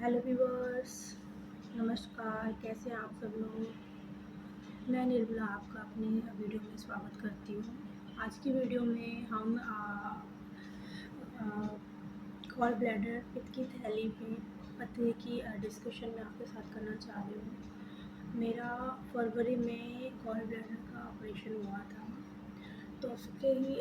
Hello viewers, नमस्कार। कैसे हैं आप सब लोग। मैं निर्मला आपका अपने वीडियो में स्वागत करती हूँ। आज की वीडियो में हम गॉल ब्लैडर पित्त की थैली में पथरी की डिस्कशन में आपके साथ करना चाह रही हूँ। मेरा फरवरी में गॉल ब्लैडर का ऑपरेशन हुआ था, तो उसके ही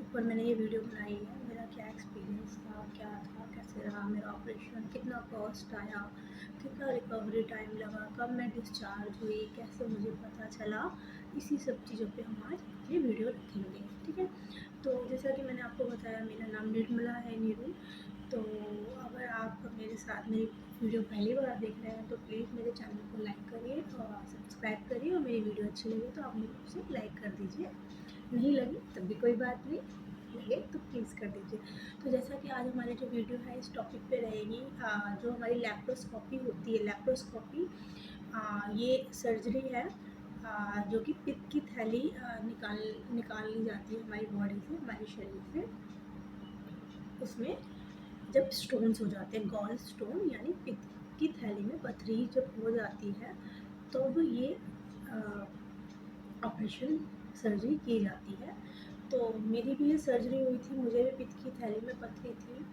ऊपर मैंने ये वीडियो बनाई है। मेरा क्या एक्सपीरियंस था, क्या था, कैसे रहा मेरा ऑपरेशन, कितना कॉस्ट आया, कितना रिकवरी टाइम लगा, कब मैं डिस्चार्ज हुई, कैसे मुझे पता चला। इसी सब चीज़ों पे हम आज ये वीडियो रखेंगे, ठीक है। तो जैसा कि मैंने आपको बताया, मेरा नाम निर्मला है, नीरू। तो अगर आप मेरे साथ मेरी वीडियो पहली बार देख रहे हैं तो प्लीज़ मेरे चैनल को लाइक करिए और सब्सक्राइब करिए, और मेरी वीडियो अच्छी लगे तो आप मेरे उसे लाइक कर दीजिए। नहीं लगी तब भी कोई बात नहीं, लगे तो प्लीज़ कर दीजिए। तो जैसा कि आज हमारी जो वीडियो है इस टॉपिक पे रहेगी, जो हमारी लैप्रोस्कोपी होती है। लैप्रोस्कोपी ये सर्जरी है जो कि पित्त की थैली निकाली जाती है हमारी बॉडी से, हमारे शरीर से। उसमें जब स्टोन्स हो जाते हैं, गॉल स्टोन यानी पित्त की थैली में पथरी जब हो जाती है, तो ये ऑपरेशन सर्जरी की जाती है। तो मेरी भी ये सर्जरी हुई थी, मुझे भी पित्त की थैली में पथरी थी,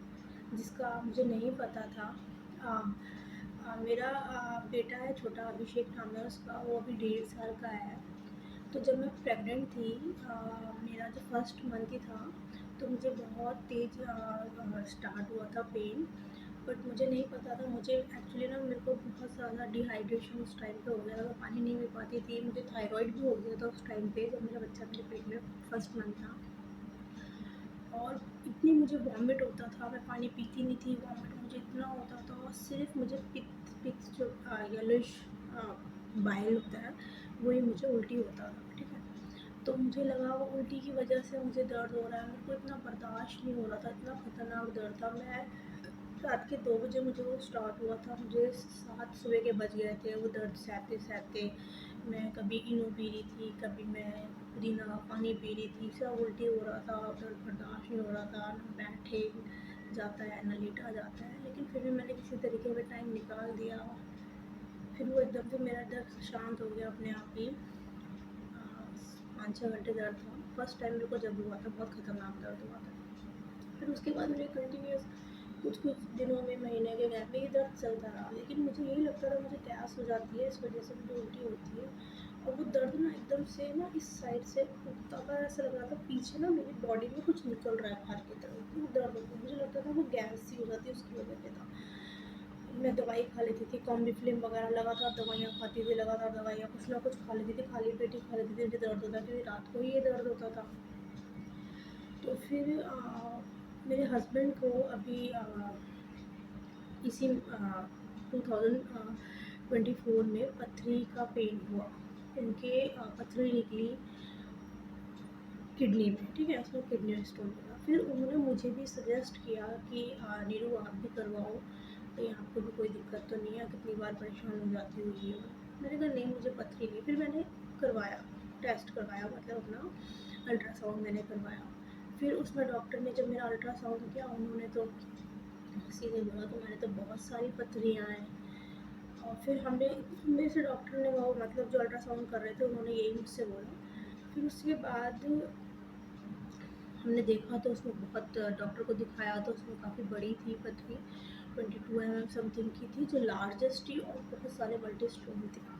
जिसका मुझे नहीं पता था। मेरा बेटा है छोटा, अभिषेक नाम है उसका, वो अभी 1.5 साल का है। तो जब मैं प्रेग्नेंट थी, मेरा जो फर्स्ट मंथ ही था, तो मुझे बहुत तेज़ स्टार्ट हुआ था पेन। बट मुझे नहीं पता था, मुझे एक्चुअली ना मेरे को बहुत ज़्यादा डिहाइड्रेशन उस टाइम पे हो गया था, मैं पानी नहीं पी पाती थी। मुझे थायराइड भी हो गया था उस टाइम पे, जब मेरा बच्चा मेरे पेट में फर्स्ट मंथ था। और इतनी मुझे वॉमिट होता था, मैं पानी पीती नहीं थी, वॉमिट मुझे इतना होता था। और सिर्फ मुझे पित्त जो येलोइश बाइल होता है, वही मुझे उल्टी होता था, ठीक है। तो मुझे लगा वो उल्टी की वजह से मुझे दर्द हो रहा है, मेरे को इतना बर्दाश्त नहीं हो रहा था, इतना ख़तरनाक दर्द था। मैं रात के 2 बजे मुझे वो स्टार्ट हुआ था, मुझे 7 सुबह के बज गए थे वो दर्द सहते सहते। मैं कभी इनो पी रही थी, कभी मैं पुदीना का पानी पी रही थी, सब उल्टी हो रहा था, दर्द बर्दाश्त नहीं हो रहा था, ना बैठे जाता है ना लेटा जाता है। लेकिन फिर भी मैंने किसी तरीके में टाइम निकाल दिया। फिर वो एकदम से मेरा दर्द शांत हो गया अपने आप ही। 5-6 घंटे दर्द था फर्स्ट टाइम मेरे को जब हुआ था, बहुत ख़तरनाक दर्द हुआ था। फिर उसके बाद मुझे कंटिन्यूस कुछ दिनों में, महीने के गैप में ये दर्द चलता रहा। लेकिन मुझे यही लगता था मुझे गैस हो जाती है, इस वजह से मुझे उल्टी होती है। और वो दर्द ना एकदम से ना इस साइड से उठता था, ऐसा लग रहा था पीछे ना मेरी बॉडी में कुछ निकल रहा है बाहर की तरफ, इतना दर्द होता, मुझे लगता था वो गैस सी हो जाती है, उसकी वजह से था। मैं दवाई खा लेती थी, कॉम्बिफ्लेम वगैरह लगातार दवाइयाँ खाती थी, लगातार दवाइयाँ कुछ ना कुछ खा लेती थी, खाली पेट ही खा लेती थी, मुझे दर्द होता क्योंकि रात को ही ये दर्द होता था। तो फिर मेरे हस्बैंड को अभी इसी 2024 में पथरी का पेन हुआ। उनके पथरी निकली किडनी में, ठीक है, उसमें किडनी स्टोन लगा। फिर उन्होंने मुझे भी सजेस्ट किया कि नीरू आप भी करवाओ, कहीं आपको भी कोई दिक्कत तो नहीं है, कितनी बार परेशान हो जाती होगी। मैंने कहा नहीं, मुझे पथरी नहीं। फिर मैंने करवाया, टेस्ट करवाया, मतलब अपना अल्ट्रासाउंड मैंने करवाया। फिर उसमें डॉक्टर ने जब मेरा अल्ट्रासाउंड किया, उन्होंने तो सीधे बोला तुम्हारे तो बहुत सारी पथरियाँ हैं। और फिर मेरे से डॉक्टर ने, वो मतलब जो अल्ट्रासाउंड कर रहे थे, उन्होंने यही मुझसे बोला। फिर उसके बाद हमने देखा तो उसमें बहुत, डॉक्टर को दिखाया तो उसमें काफ़ी बड़ी थी पथरी, 22 mm समथिंग की थी, जो लार्जेस्ट थी, और बहुत सारे मल्टी स्टोन थे।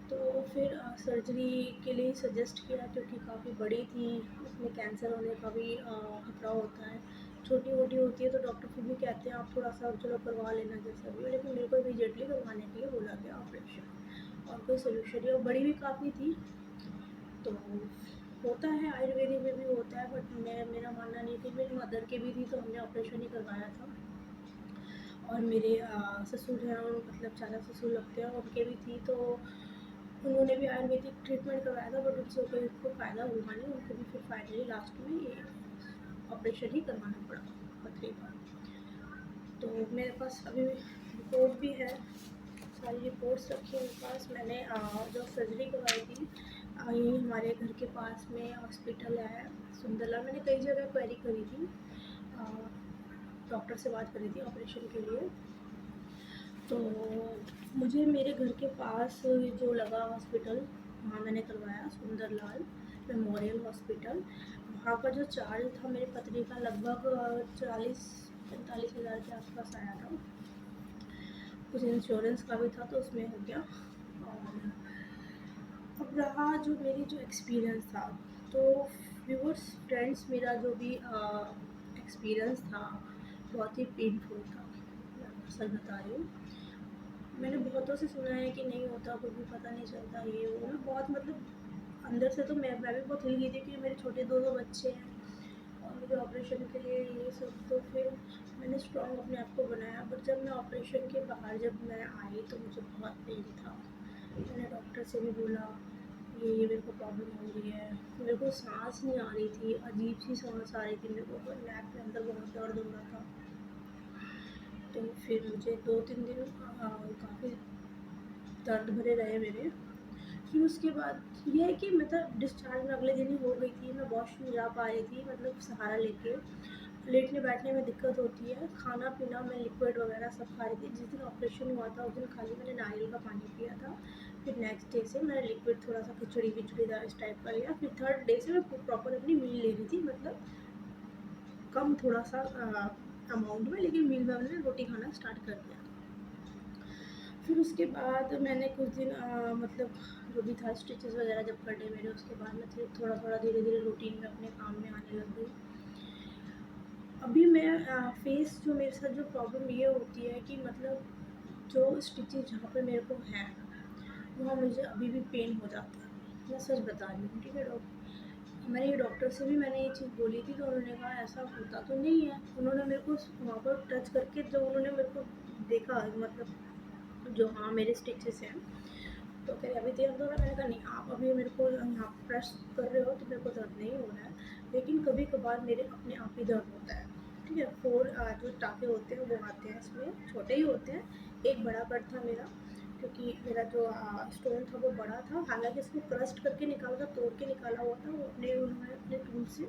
तो फिर सर्जरी के लिए सजेस्ट किया, क्योंकि काफ़ी बड़ी थी, उसमें कैंसर होने का भी खतरा होता है। छोटी मोटी होती है तो डॉक्टर फिर भी कहते हैं आप थोड़ा सा चलो करवा लेना जैसा भी हो, लेकिन मेरे को इमीडिएटली करवाने के लिए बोला गया ऑपरेशन, और कोई सोल्यूशन नहीं। और बड़ी भी काफ़ी थी, तो होता है आयुर्वेदिक में भी होता है, बट मेरा मानना नहीं थी। मेरी मदर की भी थी तो हमने ऑपरेशन ही करवाया था। और मेरे ससुर हैं, मतलब चाचा ससुर लगते हैं, उनके भी थी, तो उन्होंने भी आयुर्वेदिक ट्रीटमेंट करवाया था, बट उनसे कोई को फ़ायदा हुआ नहीं, उनको भी फिर फाइनली लास्ट में ये ऑपरेशन ही करवाना पड़ा पथरी का। तो मेरे पास अभी रिपोर्ट भी है, सारी रिपोर्ट्स रखी है मेरे पास। मैंने जो सर्जरी करवाई थी, यही हमारे घर के पास में हॉस्पिटल है सुंदरला। मैंने कई जगह क्वेरी करी थी, डॉक्टर से बात करी थी ऑपरेशन के लिए। तो मुझे मेरे घर के पास जो लगा हॉस्पिटल, वहाँ मैंने करवाया, सुंदरलाल मेमोरियल हॉस्पिटल। वहाँ का जो चार्ज था मेरी पथरी का लगभग 40-45 हज़ार के आसपास आया था। कुछ इंश्योरेंस का भी था तो उसमें हो गया। और अब रहा जो मेरी जो एक्सपीरियंस था, तो व्यूअर्स फ्रेंड्स, मेरा जो भी एक्सपीरियंस था बहुत ही पेनफुल था, मैं सच बता रही हूँ। मैंने बहुतों से सुना है कि नहीं होता, कुछ भी पता नहीं चलता, ये वो। मैं बहुत मतलब अंदर से तो मैं भी बहुत हिल गई थी कि मेरे छोटे 2 बच्चे हैं और मुझे ऑपरेशन के लिए ये सब। तो फिर मैंने स्ट्रॉन्ग अपने आप को बनाया। बट जब मैं ऑपरेशन के बाहर जब मैं आई तो मुझे बहुत पेन था। मैंने डॉक्टर से भी बोला ये मेरे को प्रॉब्लम हो रही है। मेरे को सांस नहीं आ रही थी, अजीब सी सांस आ रही थी मेरे को, नेक के अंदर बहुत दर्द हो रहा था। तो फिर मुझे 2-3 दिन काफ़ी दर्द भरे रहे मेरे। फिर उसके बाद ये है कि मतलब डिस्चार्ज में अगले दिन ही हो गई थी। मैं वॉशरूम जा पा रही थी, मतलब सहारा लेके। लेटने बैठने में दिक्कत होती है, खाना पीना मैं लिक्विड वगैरह सब खा रही थी। जिस दिन ऑपरेशन हुआ था उस दिन खाली मैंने नारियल का पानी पिया था। फिर नेक्स्ट डे से मैंने लिक्विड थोड़ा सा खिचड़ी विचड़ी इस टाइप का लिया। फिर थर्ड डे से मैं प्रॉपर अपनी मील ले रही थी, मतलब कम थोड़ा सा अमाउंट में, लेकिन मील में मैंने रोटी खाना स्टार्ट कर दिया। फिर उसके बाद मैंने कुछ दिन मतलब जो भी था स्टिचेस वगैरह जब कटे मेरे, उसके बाद मैं फिर थोड़ा थोड़ा धीरे धीरे रूटीन में अपने काम में आने लग गई। अभी मैं फेस जो मेरे साथ जो प्रॉब्लम ये होती है कि मतलब जो स्टिचेस जहाँ पे मेरे को हैं वहाँ मुझे अभी भी पेन हो जाता है। मैं सच बता रही हूँ, ठीक है। मैंने ये डॉक्टर से भी मैंने ये चीज़ बोली थी तो उन्होंने कहा ऐसा होता तो नहीं है। उन्होंने मेरे को वहाँ पर टच करके जो उन्होंने मेरे को देखा, मतलब जो हाँ मेरे स्टिचेस हैं, तो कह रहे अभी दर्द हो रहा है। मैंने कहा नहीं, आप अभी मेरे को यहाँ प्रेस कर रहे हो तो मेरे को दर्द नहीं हो रहा है, लेकिन कभी कभार मेरे अपने आप ही दर्द होता है, ठीक है। 4 जो टाँके होते हैं वो आते हैं, इसमें छोटे ही होते हैं। एक बड़ा कट था मेरा, क्योंकि मेरा जो स्टोन था वो बड़ा था। हालांकि इसको क्रस्ट करके निकाला था, तोड़ के निकाला हुआ था वो उन्होंने अपने टूल से।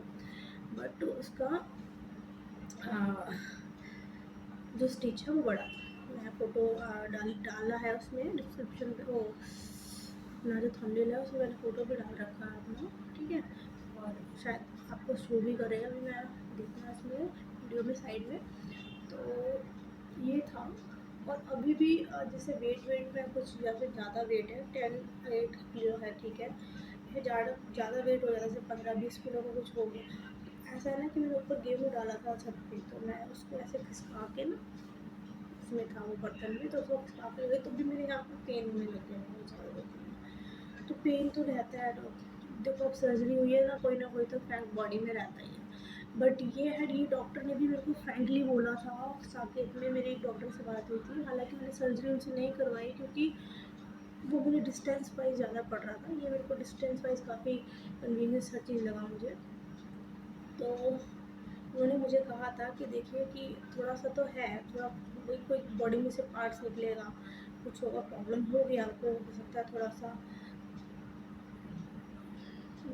बट उसका जो स्टिच है वो बड़ा था। मैं फ़ोटो डाला है उसमें डिस्क्रिप्शन पे, वो अपना जो थंबनेल है उसमें मैंने फ़ोटो भी डाल रखा है अपना, ठीक है। और शायद आपको शो भी करेगा, अभी मैं देखना इसमें वीडियो में साइड में। तो ये था। और अभी भी जैसे वेट में कुछ या फिर ज़्यादा वेट है, 10-8 किलो है, ठीक है। फिर ज़्यादा वेट हो जाता है, जैसे 15-20 किलो का कुछ हो गया। ऐसा है ना कि मैंने ऊपर गेहूँ डाला था छत पे, तो मैं उसको ऐसे खिसका के ना, उसमें था वो बर्तन में, तो उसको खिसका के गई तो भी मेरे यहाँ पे पेन होने लग गया बहुत ज़्यादा। तो पेन तो रहता है। देखो अब सर्जरी हुई है ना कोई तो फ्रैंक बॉडी में रहता ही है। बट ये है, ये डॉक्टर ने भी मेरे को फ्रैंकली बोला था। साकेत में मेरी एक डॉक्टर से बात हुई थी, हालांकि मैंने सर्जरी उनसे नहीं करवाई क्योंकि वो मुझे डिस्टेंस वाइज ज़्यादा पड़ रहा था। ये मेरे को डिस्टेंस वाइज काफ़ी कन्वीनियंस हर चीज़ लगा मुझे। तो उन्होंने मुझे कहा था कि देखिए कि थोड़ा सा तो है, थोड़ा कोई कोई बॉडी में से पार्ट्स निकलेगा, कुछ होगा, प्रॉब्लम होगी आपको, हो सकता है थोड़ा सा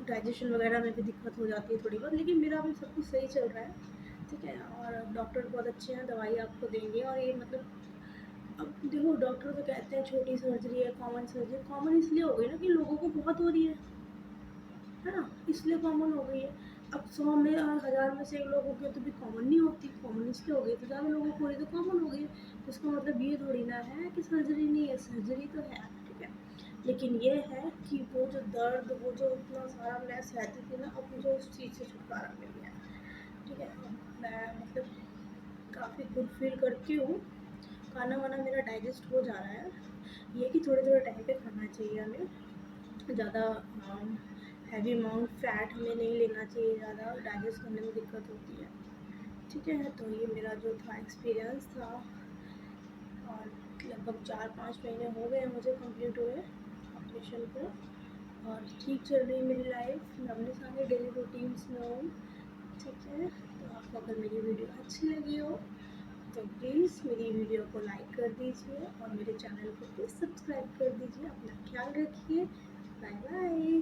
डाइजेशन वगैरह में भी दिक्कत हो जाती है थोड़ी बहुत, लेकिन मेरा अभी सब कुछ सही चल रहा है, ठीक है। और डॉक्टर बहुत अच्छे हैं, दवाई आपको देंगे। और ये मतलब अब देखो डॉक्टर तो कहते हैं छोटी सर्जरी है, कॉमन सर्जरी। कॉमन इसलिए हो गई ना कि लोगों को बहुत हो रही है ना, इसलिए कॉमन हो गई है। अब 100 में 1000 में से एक लोग हो गए तो भी कॉमन नहीं होती, कॉमन इसलिए हो गई तो ज़्यादा लोगों को हो रही तो कॉमन हो गई। तो इसका मतलब ये थोड़ी ना है कि सर्जरी नहीं है, सर्जरी तो है, ठीक है। लेकिन ये है कि वो जो दर्द, वो जो इतना सारा मैं सहती थी ना, अब मुझे उस चीज़ से छुटकारा मिल गया है, ठीक है। अब मैं मतलब काफ़ी गुड फील करती हूँ। खाना वाना मेरा डाइजेस्ट हो जा रहा है। ये कि थोड़े थोड़े टाइम पे खाना चाहिए हमें, ज़्यादा हैवी अमाउंट फ़ैट हमें नहीं लेना चाहिए, ज़्यादा डाइजेस्ट करने में दिक्कत होती है, ठीक है। तो ये मेरा जो था एक्सपीरियंस था। और लगभग 4-5 महीने हो गए मुझे कंप्लीट हुए ऑपरेशन को, और ठीक चल रही मेरी लाइफ। मैं अपने सारे डेली रूटीन्स में हूँ, ठीक है। तो आपको अगर मेरी वीडियो अच्छी लगी हो तो प्लीज़ मेरी वीडियो को लाइक कर दीजिए और मेरे चैनल को प्लीज़ सब्सक्राइब कर दीजिए। अपना ख्याल रखिए। Bye bye.